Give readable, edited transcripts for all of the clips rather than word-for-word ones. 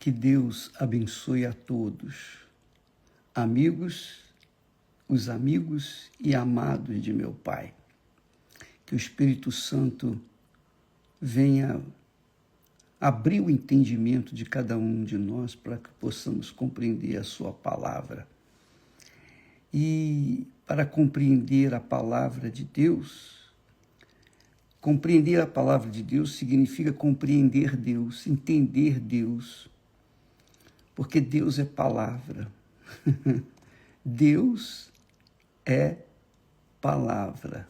Que Deus abençoe a todos, amigos, os amigos e amados de meu Pai. Que o Espírito Santo venha abrir o entendimento de cada um de nós para que possamos compreender a sua palavra. E para compreender a palavra de Deus, compreender a palavra de Deus significa compreender Deus, entender Deus, porque Deus é palavra. Deus é palavra.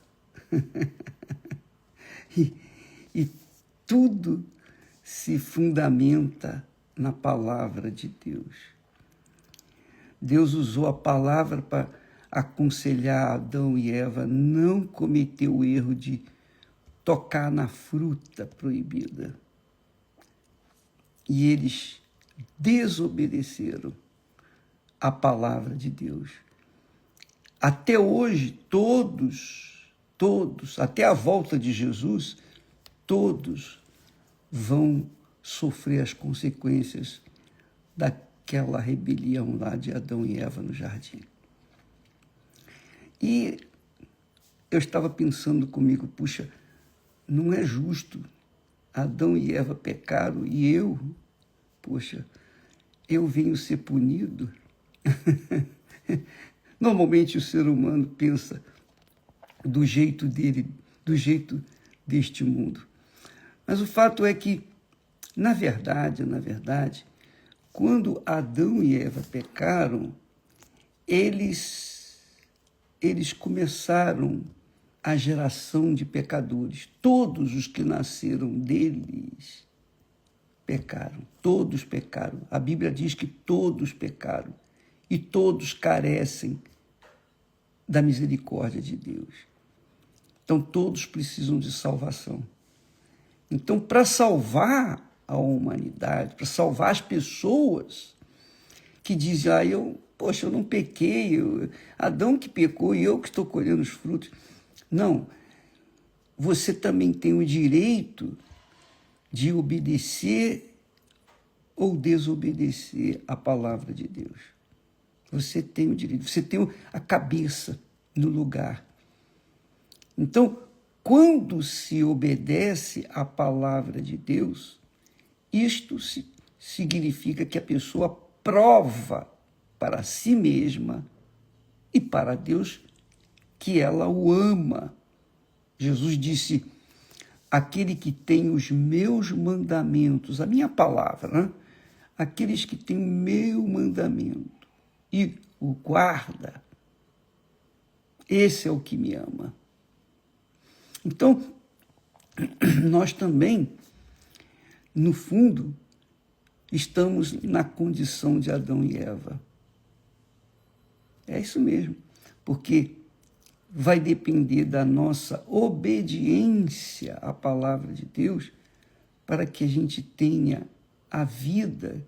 E tudo se fundamenta na palavra de Deus. Deus usou a palavra para aconselhar Adão e Eva não cometer o erro de tocar na fruta proibida. E eles desobedeceram a palavra de Deus. Até hoje, todos, até a volta de Jesus, todos vão sofrer as consequências daquela rebelião lá de Adão e Eva no jardim. E eu estava pensando comigo, puxa, não é justo. Adão e Eva pecaram e eu venho ser punido. Normalmente o ser humano pensa do jeito dele, do jeito deste mundo. Mas o fato é que, na verdade, quando Adão e Eva pecaram, eles começaram a geração de pecadores. Todos os que nasceram deles pecaram. Todos pecaram. A Bíblia diz que todos pecaram. E todos carecem da misericórdia de Deus. Então, todos precisam de salvação. Então, para salvar a humanidade, para salvar as pessoas que dizem, eu não pequei, Adão que pecou e eu que estou colhendo os frutos. Não, você também tem o direito de obedecer ou desobedecer a palavra de Deus. Você tem o direito, você tem a cabeça no lugar. Então, quando se obedece à palavra de Deus, isto significa que a pessoa prova para si mesma e para Deus que ela o ama. Jesus disse, aquele que tem os meus mandamentos, a minha palavra, né? Aqueles que têm o meu mandamento e o guarda, esse é o que me ama. Então, nós também, no fundo, estamos na condição de Adão e Eva. É isso mesmo, porque vai depender da nossa obediência à palavra de Deus para que a gente tenha a vida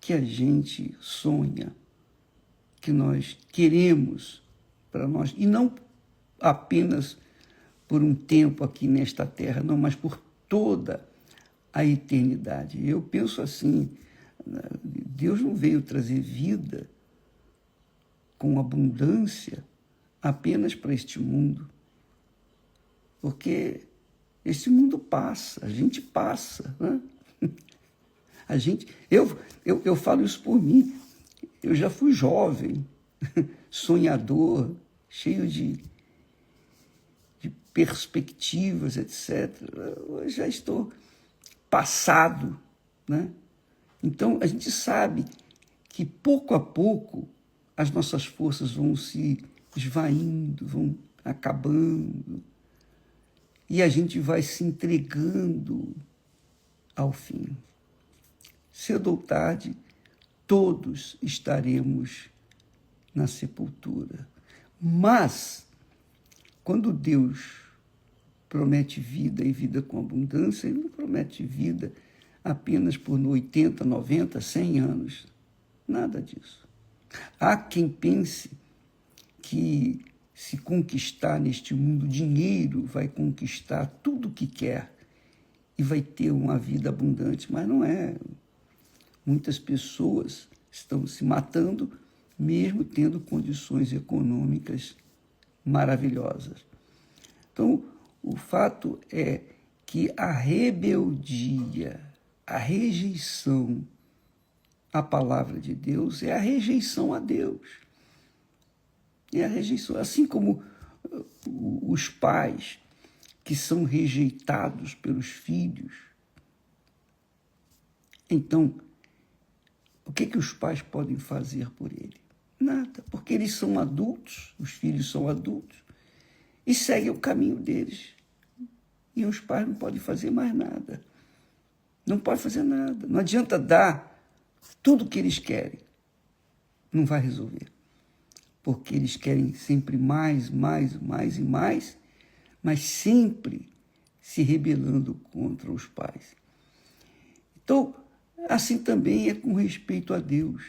que a gente sonha, que nós queremos para nós, e não apenas por um tempo aqui nesta terra, não, mas por toda a eternidade. Eu penso assim, Deus não veio trazer vida com abundância apenas para este mundo, porque esse mundo passa, a gente passa, né? Eu falo isso por mim, eu já fui jovem, sonhador, cheio de perspectivas, etc. Eu já estou passado, né? Então, a gente sabe que, pouco a pouco, as nossas forças vão se esvaindo, vão acabando, e a gente vai se entregando ao fim. Cedo ou tarde, todos estaremos na sepultura. Mas, quando Deus promete vida e vida com abundância, Ele não promete vida apenas por 80, 90, 100 anos. Nada disso. Há quem pense que se conquistar neste mundo dinheiro, vai conquistar tudo o que quer e vai ter uma vida abundante, mas não é. Muitas pessoas estão se matando, mesmo tendo condições econômicas maravilhosas. Então, o fato é que a rebeldia, a rejeição à palavra de Deus é a rejeição a Deus. É a rejeição. Assim como os pais que são rejeitados pelos filhos. Então, o que os pais podem fazer por ele? Nada, porque eles são adultos, os filhos são adultos, e seguem o caminho deles. E os pais não podem fazer mais nada. Não podem fazer nada. Não adianta dar tudo o que eles querem. Não vai resolver. Porque eles querem sempre mais, mais, mais e mais, mas sempre se rebelando contra os pais. Então, assim também é com respeito a Deus.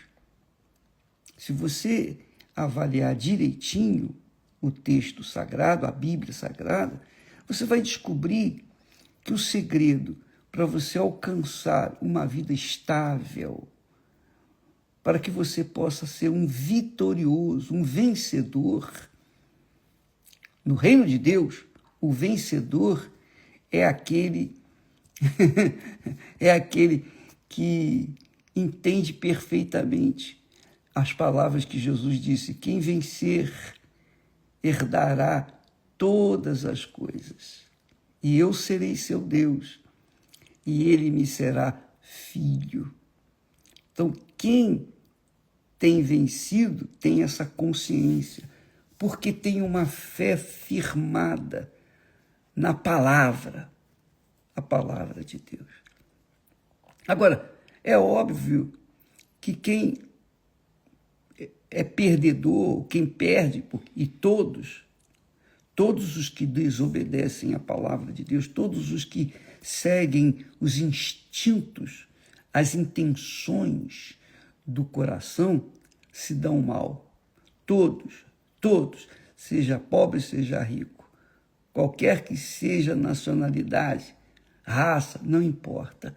Se você avaliar direitinho o texto sagrado, a Bíblia Sagrada, você vai descobrir que o segredo para você alcançar uma vida estável, para que você possa ser um vitorioso, um vencedor, no reino de Deus, o vencedor é aquele é aquele que entende perfeitamente as palavras que Jesus disse: quem vencer herdará todas as coisas, e eu serei seu Deus, e ele me será filho. Então, quem tem vencido tem essa consciência, porque tem uma fé firmada na palavra, a palavra de Deus. Agora, é óbvio que quem é perdedor, quem perde, e todos os que desobedecem à palavra de Deus, todos os que seguem os instintos, as intenções do coração, se dão mal. Todos, seja pobre, seja rico, qualquer que seja a nacionalidade, raça, não importa.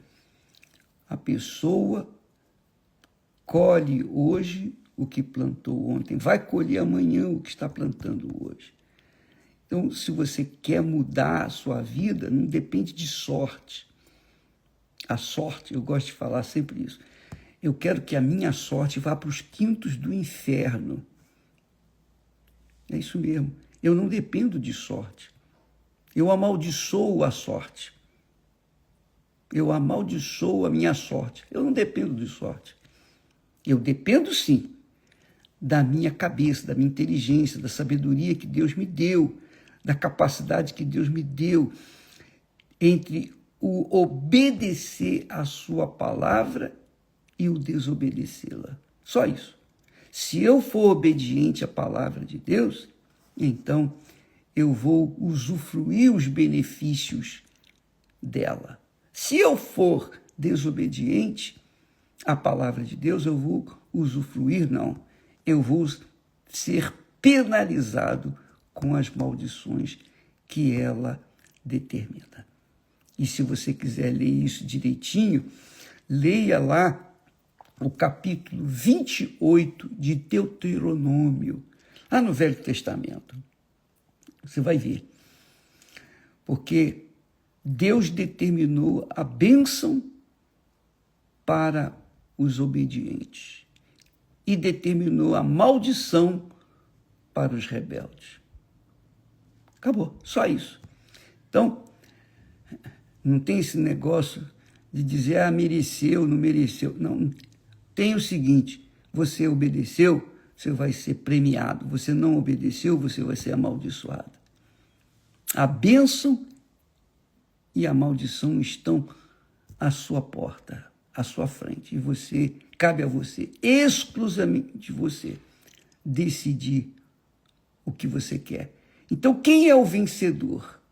A pessoa colhe hoje o que plantou ontem, vai colher amanhã o que está plantando hoje. Então, se você quer mudar a sua vida, não depende de sorte. A sorte, eu gosto de falar sempre isso. Eu quero que a minha sorte vá para os quintos do inferno. É isso mesmo. Eu não dependo de sorte. Eu amaldiçoo a sorte. Eu amaldiçoo a minha sorte. Eu não dependo de sorte. Eu dependo, sim, da minha cabeça, da minha inteligência, da sabedoria que Deus me deu, da capacidade que Deus me deu entre o obedecer à sua palavra e o desobedecê-la. Só isso. Se eu for obediente à palavra de Deus, então eu vou usufruir os benefícios dela. Se eu for desobediente à palavra de Deus, eu vou usufruir, não. Eu vou ser penalizado com as maldições que ela determina. E se você quiser ler isso direitinho, leia lá o capítulo 28 de Deuteronômio, lá no Velho Testamento. Você vai ver. Porque Deus determinou a bênção para os obedientes e determinou a maldição para os rebeldes. Acabou, só isso. Então, não tem esse negócio de dizer, mereceu, não mereceu. Não, tem o seguinte, você obedeceu, você vai ser premiado. Você não obedeceu, você vai ser amaldiçoado. A bênção e a maldição estão à sua porta, à sua frente. E você, cabe a você, exclusivamente você, decidir o que você quer. Então, quem é o vencedor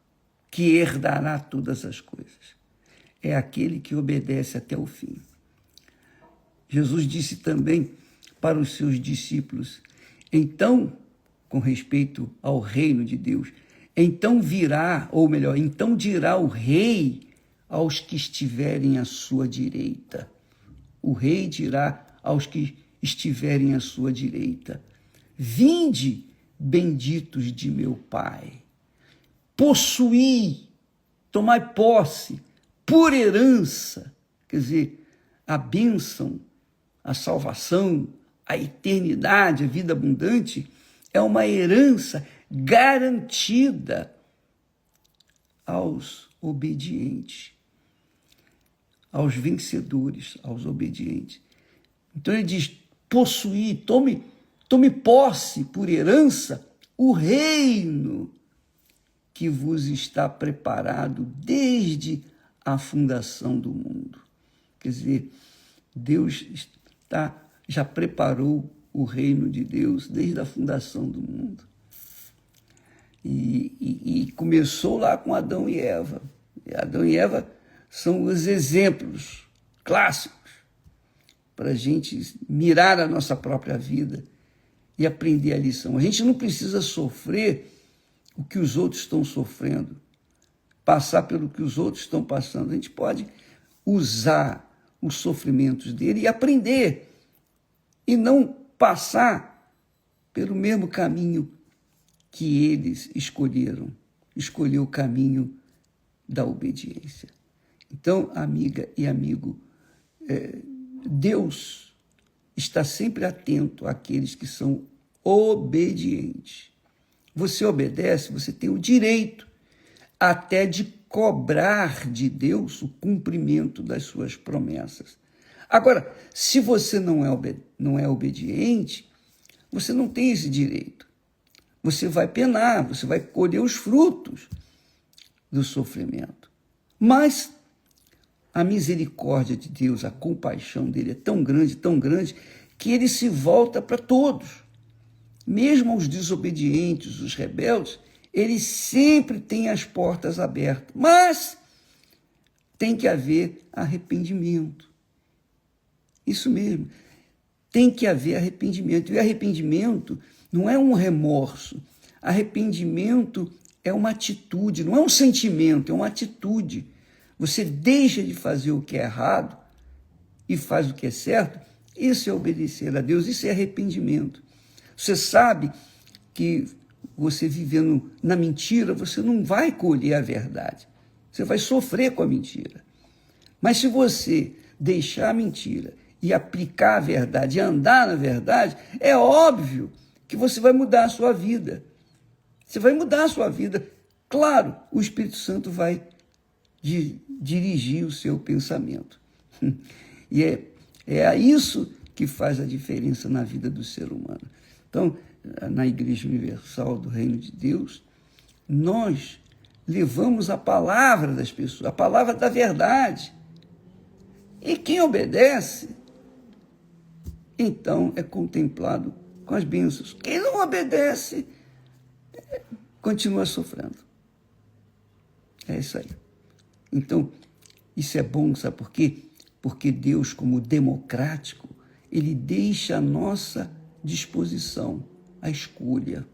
que herdará todas as coisas? É aquele que obedece até o fim. Jesus disse também para os seus discípulos, então, com respeito ao reino de Deus, então virá, ou melhor, então dirá o rei aos que estiverem à sua direita, o rei dirá aos que estiverem à sua direita: vinde, benditos de meu Pai, possuí, tomai posse, por herança, quer dizer, a bênção, a salvação, a eternidade, a vida abundante, é uma herança garantida aos obedientes, aos vencedores, aos obedientes. Então ele diz: possuir, tome posse por herança o reino que vos está preparado desde a fundação do mundo. Quer dizer, Deus já preparou o reino de Deus desde a fundação do mundo. E começou lá com Adão e Eva. E Adão e Eva são os exemplos clássicos para a gente mirar a nossa própria vida e aprender a lição. A gente não precisa sofrer o que os outros estão sofrendo, passar pelo que os outros estão passando. A gente pode usar os sofrimentos dele e aprender, e não passar pelo mesmo caminho que eles escolheram. Escolher o caminho da obediência. Então, amiga e amigo, Deus está sempre atento àqueles que são obedientes. Você obedece, você tem o direito até de cobrar de Deus o cumprimento das suas promessas. Agora, se você não é obediente, você não tem esse direito. Você vai penar, você vai colher os frutos do sofrimento. Mas a misericórdia de Deus, a compaixão dele é tão grande, que ele se volta para todos. Mesmo os desobedientes, os rebeldes, ele sempre tem as portas abertas. Mas tem que haver arrependimento. Isso mesmo. Tem que haver arrependimento. E arrependimento não é um remorso. Arrependimento é uma atitude, não é um sentimento, é uma atitude. Você deixa de fazer o que é errado e faz o que é certo. Isso é obedecer a Deus, isso é arrependimento. Você sabe que você vivendo na mentira, você não vai colher a verdade. Você vai sofrer com a mentira. Mas se você deixar a mentira e aplicar a verdade, e andar na verdade, é óbvio que você vai mudar a sua vida. Você vai mudar a sua vida. Claro, o Espírito Santo vai dirigir o seu pensamento. E é isso que faz a diferença na vida do ser humano. Então, na Igreja Universal do Reino de Deus, nós levamos a palavra das pessoas, a palavra da verdade. E quem obedece, então é contemplado com as bênçãos. Quem não obedece, continua sofrendo. É isso aí. Então, isso é bom, sabe por quê? Porque Deus, como democrático, ele deixa à nossa disposição a escolha.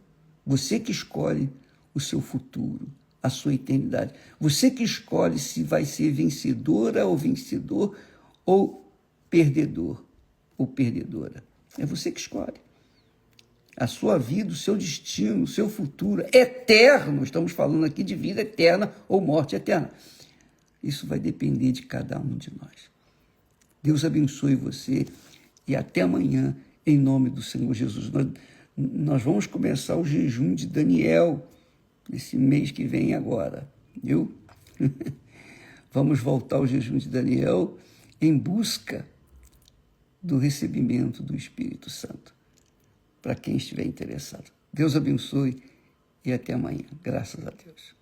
Você que escolhe o seu futuro, a sua eternidade. Você que escolhe se vai ser vencedora ou vencedor, ou perdedor ou perdedora. É você que escolhe. A sua vida, o seu destino, o seu futuro eterno. Estamos falando aqui de vida eterna ou morte eterna. Isso vai depender de cada um de nós. Deus abençoe você e até amanhã, em nome do Senhor Jesus. Nós vamos começar o jejum de Daniel, esse mês que vem agora, viu? Vamos voltar ao jejum de Daniel em busca do recebimento do Espírito Santo, para quem estiver interessado. Deus abençoe e até amanhã. Graças a Deus.